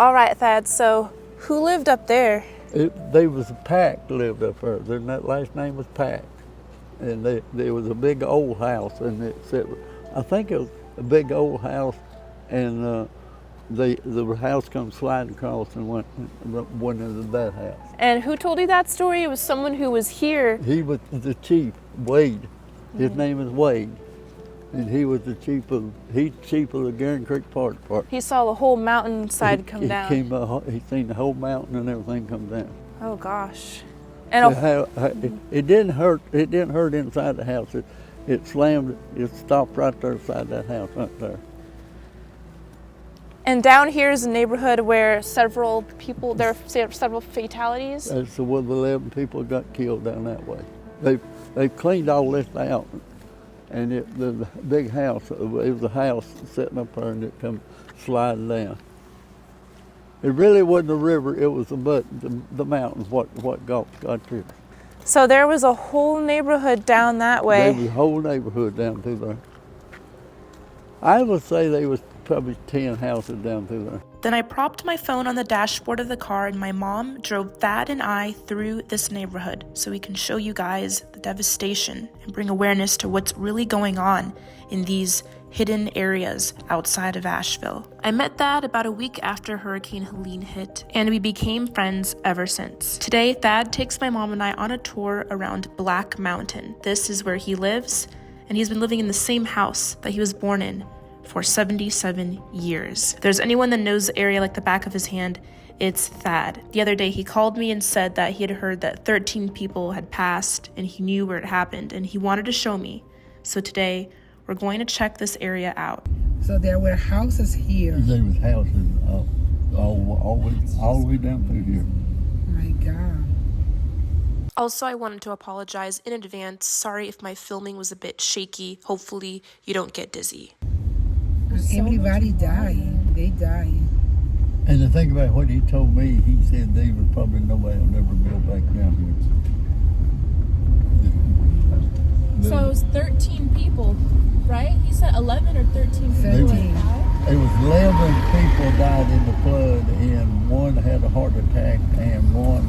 All right, Thad, so who lived up there? They was a pack lived up there. Their last name was Pack. And there was a big old house, and I think it was a big old house, and the house come sliding across and went into that house. And who told you that story? It was someone who was here. He was the chief, Wade. His name is Wade, and he was the chief of the Garen Creek Fire Department. He saw the whole mountainside come down. He seen the whole mountain and everything come down. Oh gosh. And it didn't hurt. It didn't hurt inside the house. It slammed. It stopped right there beside that house right there. And down here is a neighborhood where there are several fatalities. That's where the 11 people got killed down that way. They've cleaned all this out, and the big house. It was a house sitting up there, and it come sliding down. It really wasn't a river. It was the mountains. What got to it. So there was a whole neighborhood down that way. There was a whole neighborhood down through there. I would say there was probably 10 houses down through there. Then I propped my phone on the dashboard of the car, and my mom drove Thad and I through this neighborhood so we can show you guys the devastation and bring awareness to what's really going on in these hidden areas outside of Asheville. I met Thad about a week after Hurricane Helene hit, and we became friends ever since. Today, Thad takes my mom and I on a tour around Black Mountain. This is where he lives, and he's been living in the same house that he was born in for 77 years. If there's anyone that knows the area like the back of his hand, it's Thad. The other day he called me and said that he had heard that 13 people had passed and he knew where it happened and he wanted to show me. So today we're going to check this area out. So there were houses here. There was houses all the way down through here. My God. Also, I wanted to apologize in advance. Sorry if my filming was a bit shaky. Hopefully you don't get dizzy. Everybody died. They died. And to think about what he told me, he said they would probably nobody will never build back down here. So it was 13 people, right? He said 11 or 13 people died? It was 11 people died in the flood, and one had a heart attack, and one,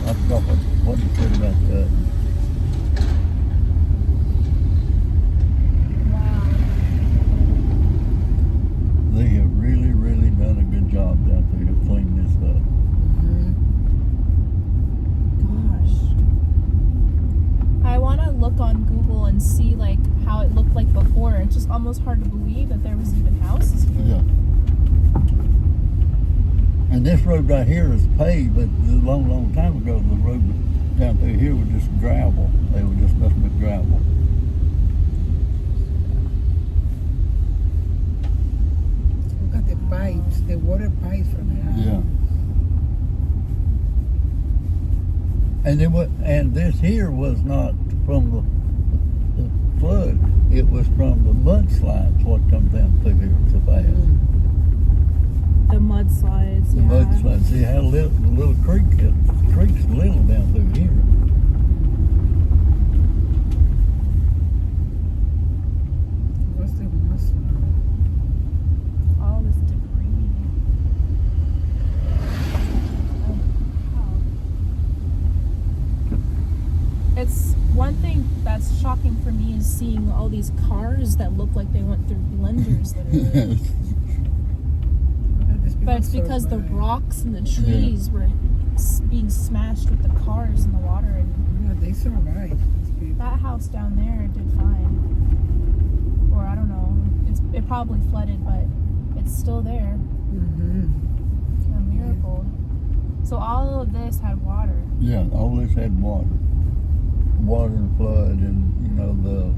I forgot what he said about that. They have really, really done a good job down there to clean this up. Gosh. I want to look on Google and see like how it looked like before. It's just almost hard to believe that there was even houses here. Yeah. And this road right here is paved, but a long, long time ago, the road down through here was just gravel. They were just nothing but gravel. Pipes, the water pipes from the house. Yeah. And this here was not from the flood. It was from the mudslides. What comes down through here so fast. The mudslides, The mudslides. See how little creek is. The creek's little down through here. What's the mudslide? all this debris. Oh, wow. It's one thing that's shocking for me is seeing all these cars that look like they went through blenders literally. But it's because the rocks and the trees were being smashed with the cars in the water. And they survived. that house down there did fine. Or I don't know. It probably flooded, but it's still there. Mm-hmm. A miracle. So all of this had water. Yeah, all this had water. Water and flood and, the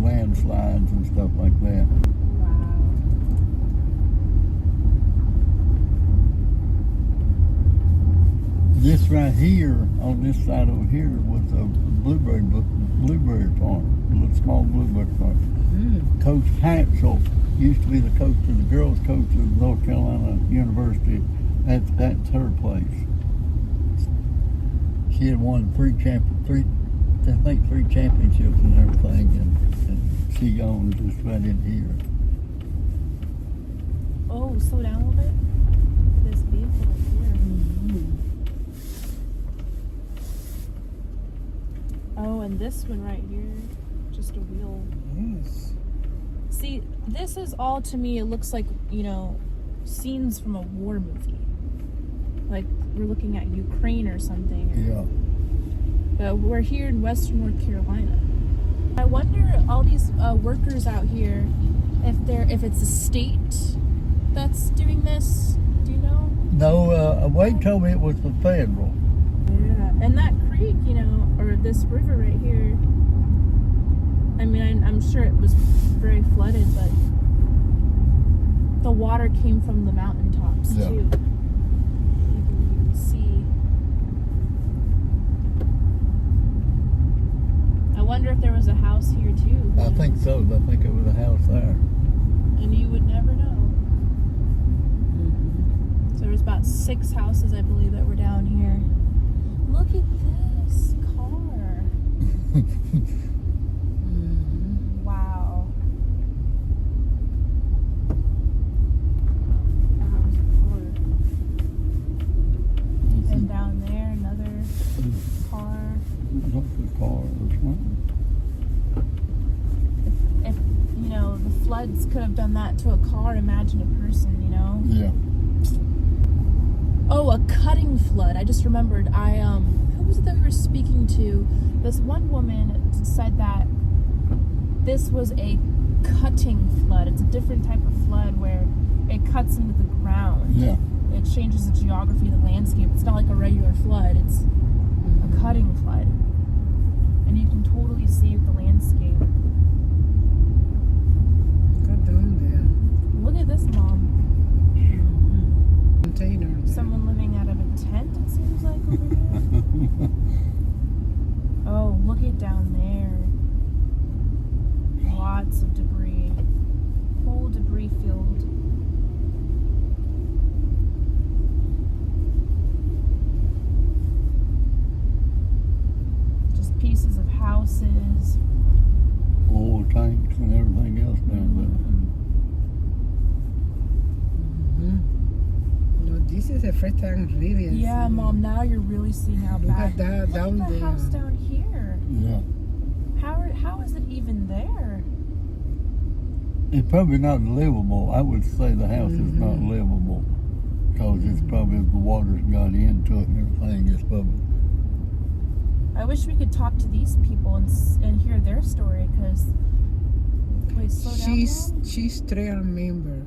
landslides and stuff like that. This right here, on this side over here, was a blueberry farm, a little small blueberry farm. Coach Hansel used to be the coach of the girls' coach of North Carolina University. That's her place. She had won three championships and everything, and she owned this right in here. Oh, slow down a little bit. This vehicle right here. Oh, and this one right here, just a wheel. Yes. See, this is all to me, it looks like, you know, scenes from a war movie. Like we're looking at Ukraine or something. Yeah. But we're here in Western North Carolina. I wonder, all these workers out here, if it's a state that's doing this. Do you know? No, Wade told me it was the federal. Yeah, and that creek, you know, or this river right here, I mean, I'm sure it was very flooded, but the water came from the mountaintops Yeah. too. You can see. I wonder if there was a house here too. I think so. I think it was a house there. And you would never know. So there was about 6 houses, I believe, that were down here. Look at this car. Wow. That was cool. And down there, another car. Not the car. It was one. If, you know, the floods could have done that to a car, imagine a person, you know? Yeah. Oh, a cutting flood. I just remembered. Who was it that we were speaking to? This one woman said that this was a cutting flood. It's a different type of flood where it cuts into the ground. Yeah. It changes the geography of the landscape. It's not like a regular flood. It's a cutting flood. And you can totally see the landscape. Go down there. Look at this, Mom. Container. Someone living out of a tent, it seems like, over here. Oh, look at down there. Lots of debris. Whole debris field. Just pieces of houses. Oil tanks and everything else down there. No, this is the first time really. I Yeah, see. Mom, now you're really seeing how Look bad. at that Look down at the there. house down here. Yeah. How is it even there? It's probably not livable. I would say the house is not livable because it's probably the water's got into it and everything. It's probably. I wish we could talk to these people and hear their story, because... Wait, slow down, Mom? She's trail member.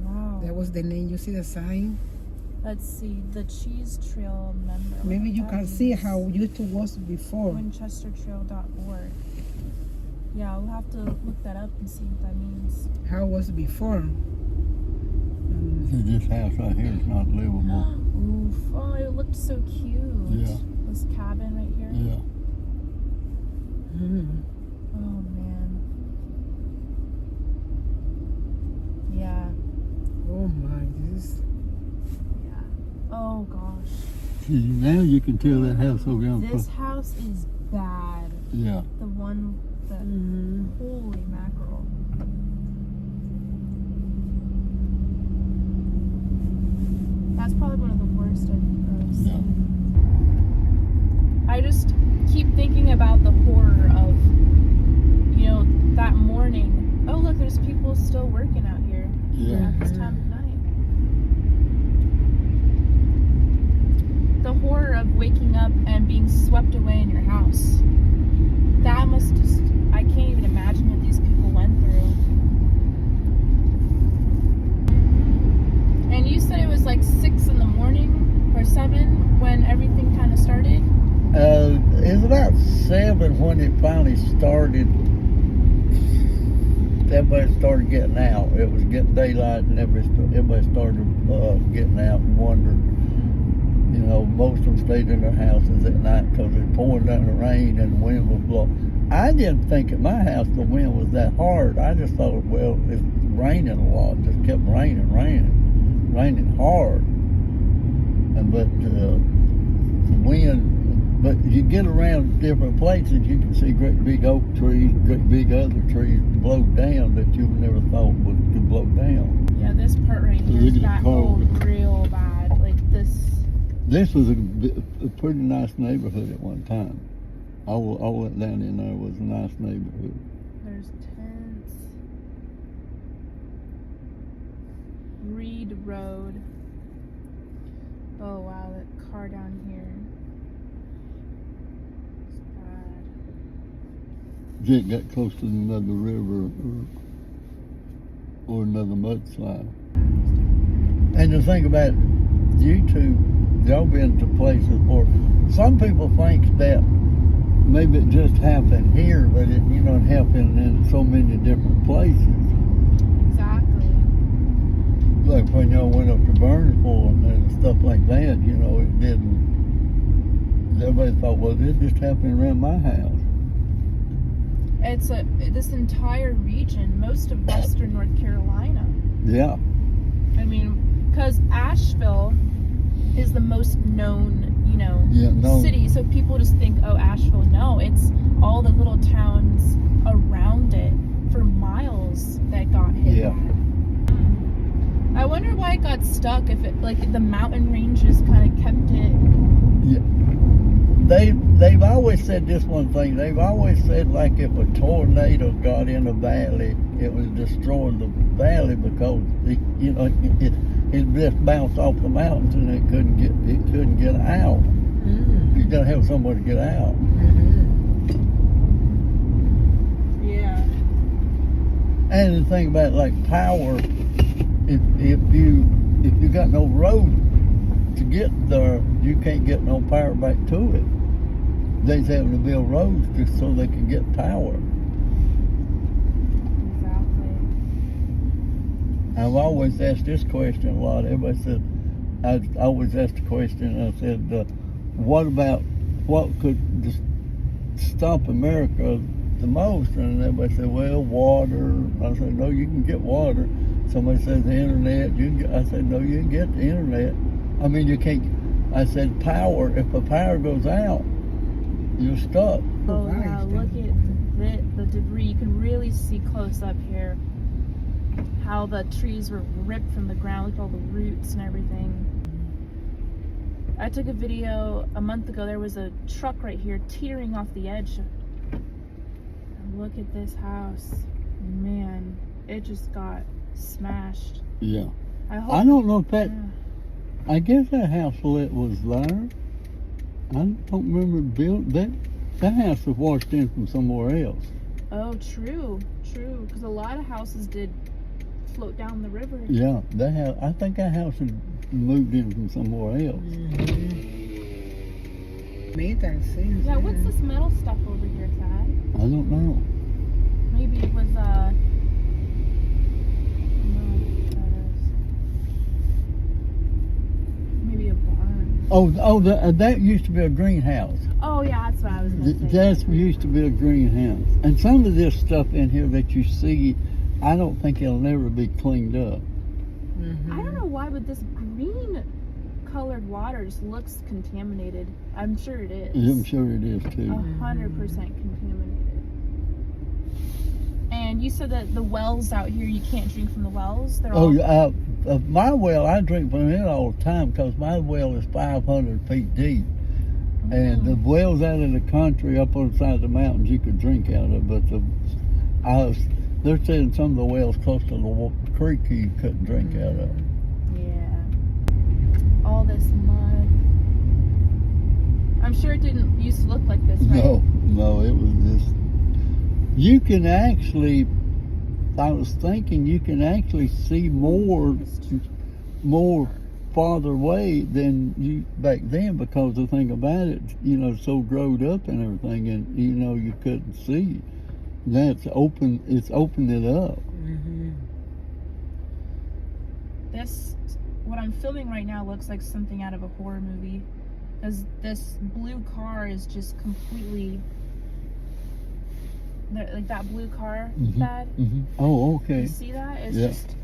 Wow. That was the name. You see the sign? Let's see, the Cheese Trail member. Maybe you That can see means how YouTube was before. WinchesterTrail.org. Yeah, we'll have to look that up and see what that means. How it was before. See, this house right here is not livable. Oof. Oh, it looked so cute. Yeah. This cabin right here. Yeah. Oh, man. Yeah. Oh my, this is. Yeah. Oh, gosh. See, now you can tell that house over there. This house is bad. Yeah. The one that... Holy mackerel. That's probably one of the worst I've seen. I just keep thinking about the horror of, you know, that morning. Oh, look, there's people still working out here Yeah. at this time of night. The horror of waking up and being swept away in your house. That must just, I can't even imagine what these people went through. And you said it was like 6 in the morning or 7 when everything kind of started? It was about 7 when it finally started. Everybody started getting out. It was getting daylight, and everybody started getting out and wondering. You know, most of them stayed in their houses at night because it was pouring down the rain and the wind was blowing. I didn't think at my house the wind was that hard. I just thought, well, it's raining a lot. It just kept raining hard. And but the wind. But you get around different places, you can see great big oak trees, great big other trees blow down that you never thought could blow down. Yeah. Yeah, this part right here Look is at the that car. old real bad. Like this. This was a pretty nice neighborhood at one time. All that down in there was a nice neighborhood. There's tents. Reed Road. Oh wow, that car down here. It's bad. It got close to another river or another mudslide. And the thing about YouTube, y'all been to places where some people think that maybe it just happened here, but it happened in so many different places. Exactly. Like when y'all went up to Burnsville and stuff like that, it didn't. Everybody thought, well, it just happened around my house. It's this entire region, most of western North Carolina. Yeah. I mean, because Asheville is the most known, city. So people just think, oh, Asheville. No, it's all the little towns around it for miles that got hit. Yeah. I wonder why it got stuck. If it the mountain ranges kind of kept it. Yeah. They've always said this one thing. They've always said like if a tornado got in a valley, it was destroying the valley because it just bounced off the mountains and it couldn't get out. You gotta have somewhere to get out. Yeah. And the thing about like power, if you got no road to get there, you can't get no power back to it. They're having to build roads just so they can get power. Exactly. I've always asked this question a lot. Everybody said, I always asked the question, I said, what could just stop America the most? And everybody said, well, water. I said, no, you can get water. Somebody says the internet. I said, no, you can get the internet. I mean, you can't. I said, power. If the power goes out, you're stuck. Oh yeah, look at the debris. You can really see close up here how the trees were ripped from the ground. Look at all the roots and everything. I took a video a month ago. There was a truck right here teetering off the edge. And look at this house. Man, it just got smashed. Yeah. I don't know if that. Yeah. I guess that house was there. I don't remember that house was washed in from somewhere else. Oh, true. Because a lot of houses did float down the river. Yeah, I think that house had moved in from somewhere else. Made that sense. Yeah, what's this metal stuff over here, Thad? I don't know. Maybe it was, no, maybe a barn. Oh, that used to be a greenhouse. Oh, yeah, that's what I was going to say. That used to be a greenhouse. And some of this stuff in here that you see, I don't think it'll never be cleaned up. I don't know why, but this green colored water just looks contaminated. I'm sure it is. I'm sure it is too. 100% contaminated. And you said that the wells out here, you can't drink from the wells? They're all... My well, I drink from it all the time because my well is 500 feet deep. And the wells out in the country up on the side of the mountains you could drink out of, but they're saying some of the wells close to the creek you couldn't drink out of. Yeah. All this mud. I'm sure it didn't used to look like this, right? No, it was just. You can actually. I was thinking you can actually see more farther away than you back then because the thing about it, so growed up and everything, and you couldn't see. That's open. It's opened it up. What I'm filming right now looks like something out of a horror movie, because this blue car is just completely like that blue car, Dad. Oh, okay. You see that? It's just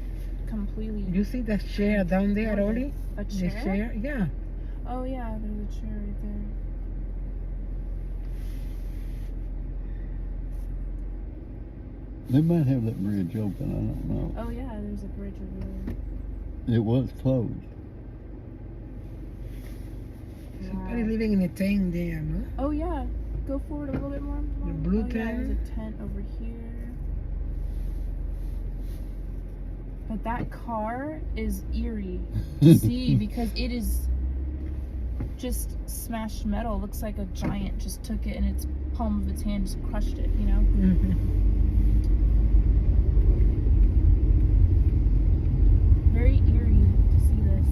completely. You see that chair down there already? A chair? The chair? Yeah. Oh yeah, there's a chair right there. They might have that bridge open, I don't know. Oh yeah, there's a bridge over there. It was closed. Somebody living in a tent there, no? Oh yeah, go forward a little bit more. The blue oh, yeah, there's tent? a tent over here. But that car is eerie. See, because it is just smashed metal. Looks like a giant just took it in its palm of its hand, just crushed it, you know? Very eerie to see this.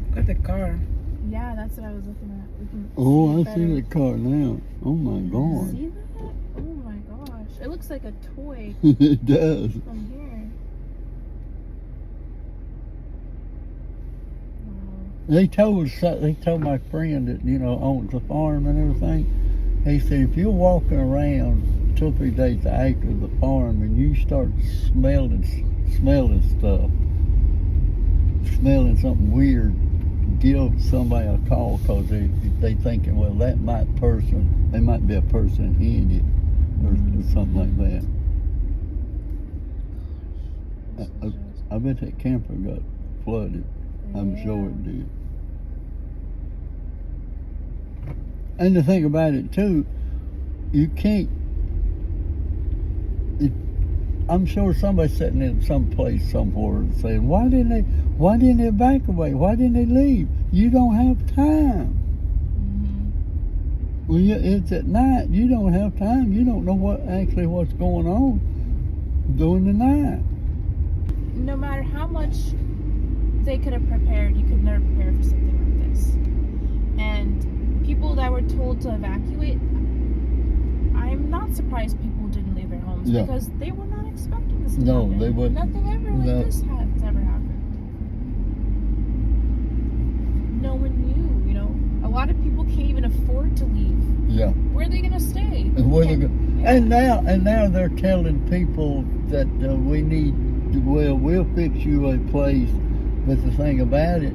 Look at the car. Yeah, that's what I was looking at. We can Oh, it I see better. the car now. Oh my God. See that? Oh my gosh. It looks like a toy It does. from here. Wow. They told my friend that, you know, owns the farm and everything. He said, if you're walking around 2 or 3 days after the farm and you start smelling stuff, smelling something weird, give somebody a call, because they thinking, well, they might be a person in it, or something like that. I bet that camper got flooded. I'm sure it did. And the thing about it too, you can't. I'm sure somebody's sitting in some place somewhere and saying, "Why didn't they back away? Why didn't they leave? You don't have time." Well, it's at night. You don't have time. You don't know what's going on during the night. No matter how much they could have prepared, you could never prepare for something like this. And people that were told to evacuate, I'm not surprised people didn't leave their homes because they were not expecting this to happen. They wouldn't. Nothing ever like this has ever happened. No one knew, you know. A lot of people can't even afford to leave. Yeah. Where are they gonna stay? And now they're telling people that we'll fix you a place. But the thing about it,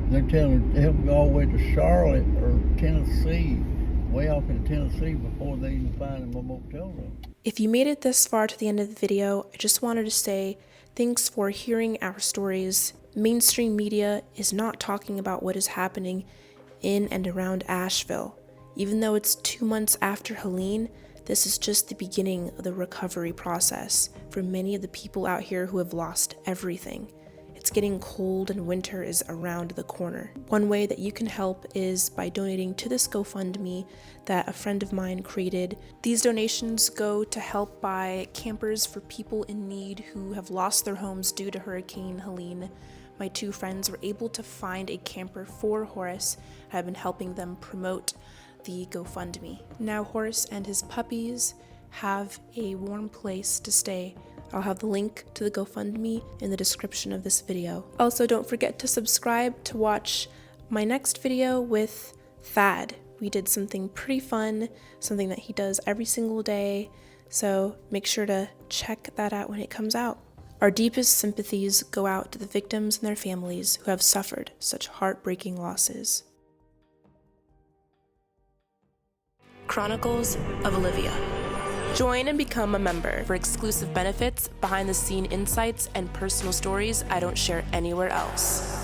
they're telling them to go all the way to Charlotte or Tennessee, way off in Tennessee, before they even find them a motel room. If you made it this far to the end of the video, I just wanted to say thanks for hearing our stories. Mainstream media is not talking about what is happening in and around Asheville. Even though it's 2 months after Helene, this is just the beginning of the recovery process for many of the people out here who have lost everything. It's getting cold and winter is around the corner. One way that you can help is by donating to this GoFundMe that a friend of mine created. These donations go to help buy campers for people in need who have lost their homes due to Hurricane Helene. My 2 friends were able to find a camper for Horace. I've been helping them promote the GoFundMe. Now Horace and his puppies have a warm place to stay. I'll have the link to the GoFundMe in the description of this video. Also, don't forget to subscribe to watch my next video with Thad. We did something pretty fun, something that he does every single day, so make sure to check that out when it comes out. Our deepest sympathies go out to the victims and their families who have suffered such heartbreaking losses. Chronicles of Olivia. Join and become a member for exclusive benefits, behind-the-scene insights, and personal stories I don't share anywhere else.